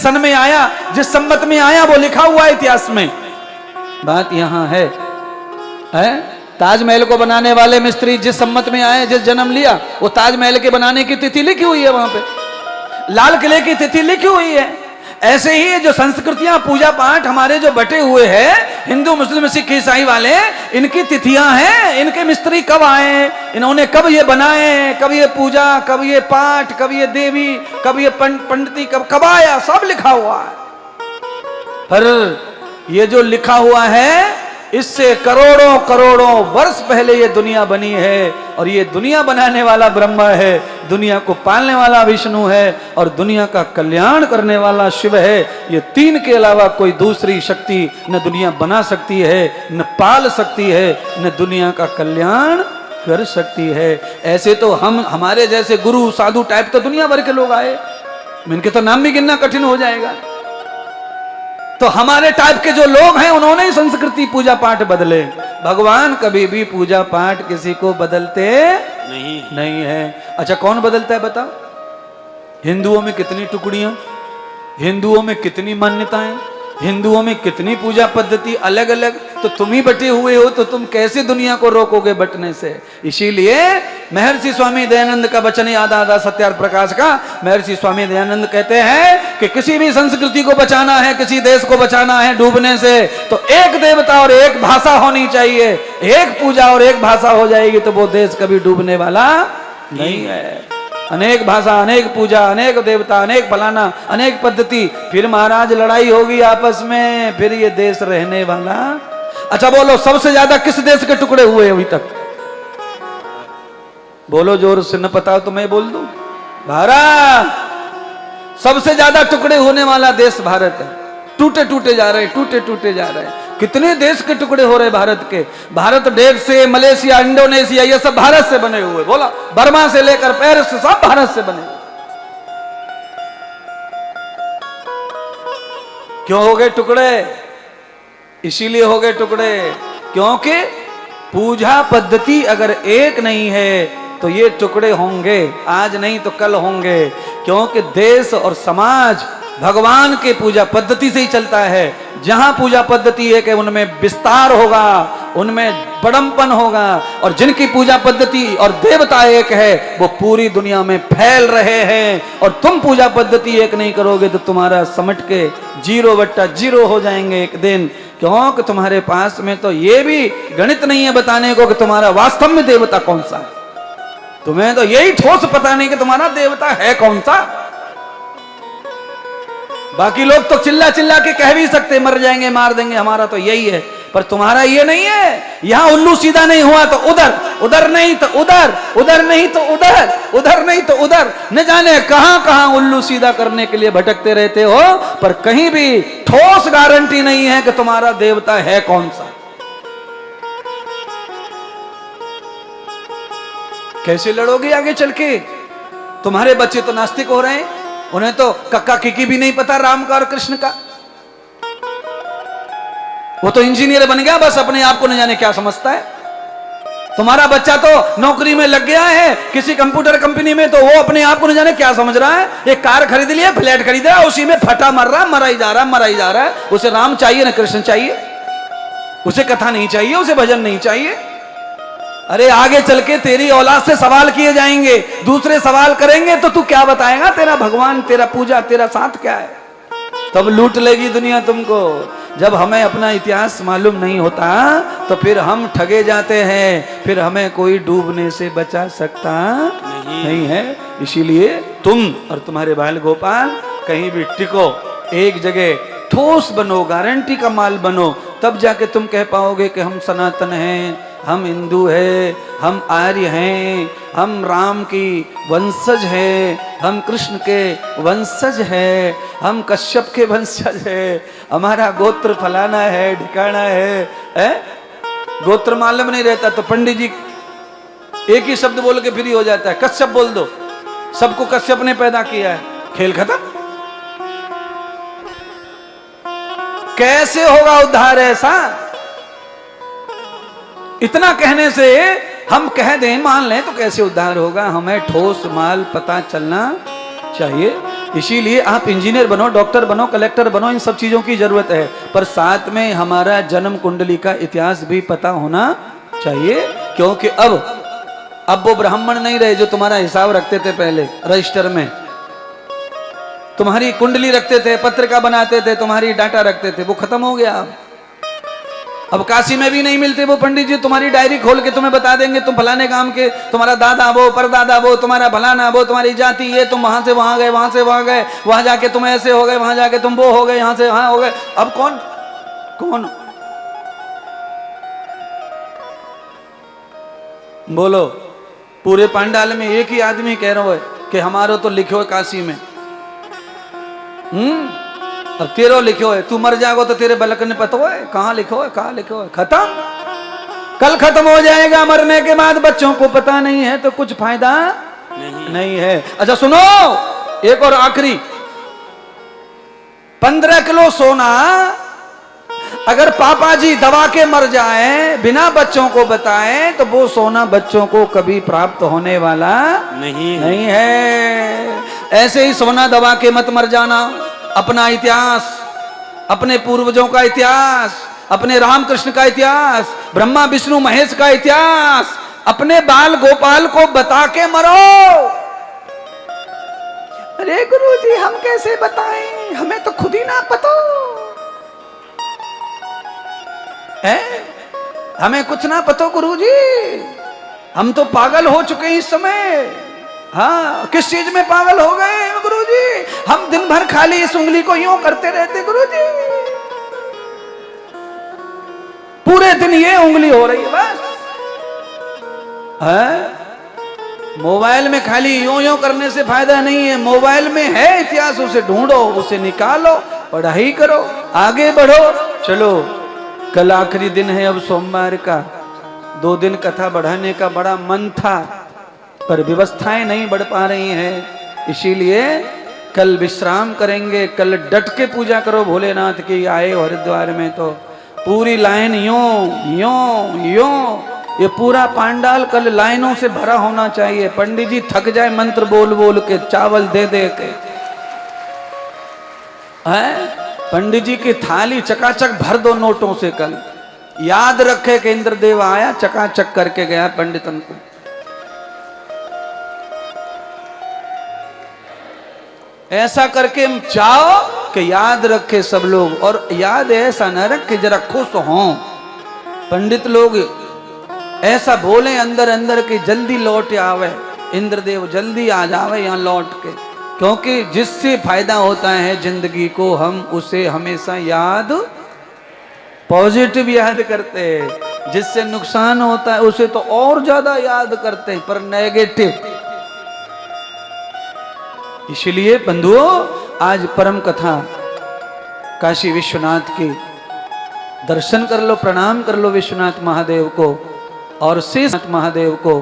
सन में आया, जिस संवत में आया वो लिखा हुआ है इतिहास में। बात यहां है ताजमहल को बनाने वाले मिस्त्री जिस संवत में आए, जिस जन्म लिया, वो ताजमहल के बनाने की तिथि लिखी हुई है वहां पे, लाल किले की तिथि लिखी हुई है। ऐसे ही जो संस्कृतियां, पूजा पाठ हमारे जो बटे हुए हैं, हिंदू मुस्लिम सिख ईसाई वाले, इनकी तिथियां हैं, इनके मिस्त्री कब आए, इन्होंने कब ये बनाए, कब ये पूजा, कब ये पाठ, कब ये देवी, कब ये पंडिती, कब आया, सब लिखा हुआ है। पर ये जो लिखा हुआ है, इससे करोड़ों करोड़ों वर्ष पहले ये दुनिया बनी है, और ये दुनिया बनाने वाला ब्रह्मा है, दुनिया को पालने वाला विष्णु है, और दुनिया का कल्याण करने वाला शिव है। ये तीन के अलावा कोई दूसरी शक्ति न दुनिया बना सकती है, न पाल सकती है, न दुनिया का कल्याण कर सकती है। ऐसे तो हमारे जैसे गुरु साधु टाइप तो दुनिया भर के लोग आए, इनके तो नाम भी गिनना कठिन हो जाएगा। तो हमारे टाइप के जो लोग हैं, उन्होंने ही संस्कृति पूजा पाठ बदले। भगवान कभी भी पूजा पाठ किसी को बदलते नहीं है। अच्छा, कौन बदलता है बताओ? हिंदुओं में कितनी टुकड़ियां, हिंदुओं में कितनी मान्यताएं, हिंदुओं में कितनी पूजा पद्धति अलग अलग, तो तुम ही बटे हुए हो, तो तुम कैसे दुनिया को रोकोगे बटने से? इसीलिए महर्षि स्वामी दयानंद का वचन याद आता, सत्यार्थ प्रकाश का। महर्षि स्वामी दयानंद कहते हैं कि किसी भी संस्कृति को बचाना है, किसी देश को बचाना है डूबने से, तो एक देवता और एक भाषा होनी चाहिए। एक पूजा और एक भाषा हो जाएगी तो वो देश कभी डूबने वाला नहीं है। अनेक भाषा, अनेक पूजा, अनेक देवता, अनेक फलाना, अनेक पद्धति, फिर महाराज लड़ाई होगी आपस में, फिर ये देश रहने वाला। अच्छा बोलो, सबसे ज्यादा किस देश के टुकड़े हुए अभी तक? बोलो जोर से, न पता तो मैं बोल दूं। भारत सबसे ज्यादा टुकड़े होने वाला देश भारत है। टूटे टूटे जा रहे, टूटे टूटे जा रहे। कितने देश के टुकड़े हो रहे भारत के? भारत देश से, मलेशिया, इंडोनेशिया, ये सब भारत से बने हुए। बोला, बर्मा से लेकर पेरिस से, सब भारत से बने हुए। क्यों हो गए टुकड़े? इसीलिए हो गए टुकड़े क्योंकि पूजा पद्धति अगर एक नहीं है तो ये टुकड़े होंगे, आज नहीं तो कल होंगे। क्योंकि देश और समाज भगवान के पूजा पद्धति से ही चलता है। जहां पूजा पद्धति एक है, उनमें विस्तार होगा, उनमें बड़म्पन होगा, और जिनकी पूजा पद्धति और देवता एक है, वो पूरी दुनिया में फैल रहे हैं। और तुम पूजा पद्धति एक नहीं करोगे तो तुम्हारा समट के 0/0 हो जाएंगे एक दिन। क्योंकि तुम्हारे पास में तो ये भी गणित नहीं है बताने को कि तुम्हारा वास्तव में देवता कौन सा है। तुम्हें तो यही ठोस पता नहीं कि तुम्हारा देवता है कौन सा। बाकी लोग तो चिल्ला चिल्ला के कह भी सकते, मर जाएंगे, मार देंगे, हमारा तो यही है। पर तुम्हारा ये नहीं है। यहां उल्लू सीधा नहीं हुआ तो उधर, उधर नहीं तो उधर, उधर नहीं तो उधर, उधर नहीं तो उधर, न जाने कहां कहां उल्लू सीधा करने के लिए भटकते रहते हो। पर कहीं भी ठोस गारंटी नहीं है कि तुम्हारा देवता है कौन सा। कैसे लड़ोगे आगे चल के? तुम्हारे बच्चे तो नास्तिक हो रहे हैं, उन्हें तो कक्का किकी भी नहीं पता राम का और कृष्ण का। वो तो इंजीनियर बन गया, बस अपने आप को न जाने क्या समझता है। तुम्हारा बच्चा तो नौकरी में लग गया है किसी कंप्यूटर कंपनी में, तो वो अपने आप को न जाने क्या समझ रहा है। एक कार खरीद लिया, फ्लैट खरीदा, उसी में फटा मर रहा, मरा ही जा रहा, मरा ही जा रहा है। उसे राम चाहिए ना कृष्ण चाहिए, उसे कथा नहीं चाहिए, उसे भजन नहीं चाहिए। अरे आगे चल के तेरी औलाद से सवाल किए जाएंगे, दूसरे सवाल करेंगे तो तू क्या बताएगा? तेरा भगवान, तेरा पूजा, तेरा साथ क्या है? तब लूट लेगी दुनिया तुमको। जब हमें अपना इतिहास मालूम नहीं होता तो फिर हम ठगे जाते हैं, फिर हमें कोई डूबने से बचा सकता नहीं है। इसीलिए तुम और तुम्हारे बाल गोपाल कहीं भी टिको, एक जगह ठोस बनो, गारंटी का माल बनो, तब जाके तुम कह पाओगे कि हम सनातन हैं, हम हिंदू हैं, हम आर्य हैं, हम राम की वंशज हैं, हम कृष्ण के वंशज हैं, हम कश्यप के वंशज हैं, हमारा गोत्र फलाना है, ठिकाना है। गोत्र मालूम नहीं रहता तो पंडित जी एक ही शब्द बोल के फ्री हो जाता है, कश्यप बोल दो, सबको कश्यप ने पैदा किया है, खेल खत्म। कैसे होगा उद्धार ऐसा? इतना कहने से हम कह दें, मान लें, तो कैसे उद्धार होगा? हमें ठोस माल पता चलना चाहिए। इसीलिए आप इंजीनियर बनो, डॉक्टर बनो, कलेक्टर बनो, इन सब चीजों की जरूरत है, पर साथ में हमारा जन्म कुंडली का इतिहास भी पता होना चाहिए। क्योंकि अब वो ब्राह्मण नहीं रहे जो तुम्हारा हिसाब रखते थे पहले रजिस्टर में, तुम्हारी कुंडली रखते थे, पत्रिका बनाते थे, तुम्हारी डाटा रखते थे, वो खत्म हो गया। अब काशी में भी नहीं मिलते वो पंडित जी, तुम्हारी डायरी खोल के तुम्हें बता देंगे तुम फलाने काम के, तुम्हारा दादा वो, परदादा वो, तुम्हारा फलाना वो, तुम्हारी जाति ये, तुम वहां से वहां गए, वहां से वहां गए, वहां जाके तुम ऐसे हो गए, वहां जाके तुम वो हो गए, यहां से वहां हो गए। अब कौन बोलो? पूरे पंडाल में एक ही आदमी कह रहा है कि हमारो तो लिखो है काशी में, अब तेरो लिखो है, तू मर जाएगा तो तेरे बलक ने पता है कहाँ लिखो है, कहाँ लिखो है। खत्म, कल खत्म हो जाएगा, मरने के बाद बच्चों को पता नहीं है तो कुछ फायदा नहीं है। अच्छा सुनो, एक और आखिरी, 15 किलो सोना अगर पापा जी दबा के मर जाए बिना बच्चों को बताए तो वो सोना बच्चों को कभी प्राप्त होने वाला नहीं है। ऐसे ही सोना दबा के मत मर जाना। अपना इतिहास, अपने पूर्वजों का इतिहास, अपने रामकृष्ण का इतिहास, ब्रह्मा विष्णु महेश का इतिहास अपने बाल गोपाल को बता के मरो। अरे गुरुजी हम कैसे बताएं, हमें तो खुद ही ना पता है, हमें कुछ ना पता गुरुजी, हम तो पागल हो चुके हैं इस समय। हाँ, किस चीज में पागल हो गए गुरुजी? हम दिन भर खाली इस उंगली को यूं करते रहते गुरुजी, पूरे दिन ये उंगली हो रही है बस। है मोबाइल में खाली यूं यूं करने से फायदा नहीं है, मोबाइल में है इतिहास, उसे ढूंढो, उसे निकालो, पढ़ाई करो, आगे बढ़ो। चलो कल आखिरी दिन है, अब सोमवार का 2 दिन कथा बढ़ाने का बड़ा मन था पर व्यवस्थाएं नहीं बढ़ पा रही हैं, इसीलिए कल विश्राम करेंगे। कल डट के पूजा करो भोलेनाथ की। आए हरिद्वार में तो पूरी लाइन यूं यूं यूं, ये पूरा पांडाल कल लाइनों से भरा होना चाहिए। पंडित जी थक जाए मंत्र बोल बोल के, चावल दे दे के, पंडित जी की थाली चकाचक भर दो नोटों से। कल याद रखे कि इंद्रदेव आया, चकाचक करके गया पंडितन को। ऐसा करके जाओ कि याद रखे सब लोग, और याद ऐसा न रखे जरा खुश हों पंडित लोग, ऐसा बोले अंदर अंदर कि जल्दी लौट आवे, इंद्रदेव जल्दी आ जावे यहाँ लौट के। क्योंकि जिससे फायदा होता है जिंदगी को, हम उसे हमेशा याद, पॉजिटिव याद करते हैं। जिससे नुकसान होता है उसे तो और ज्यादा याद करते हैं, पर नेगेटिव। इसलिए बंधुओं, आज परम कथा काशी विश्वनाथ की दर्शन कर लो, प्रणाम कर लो विश्वनाथ महादेव को और शेष महादेव को।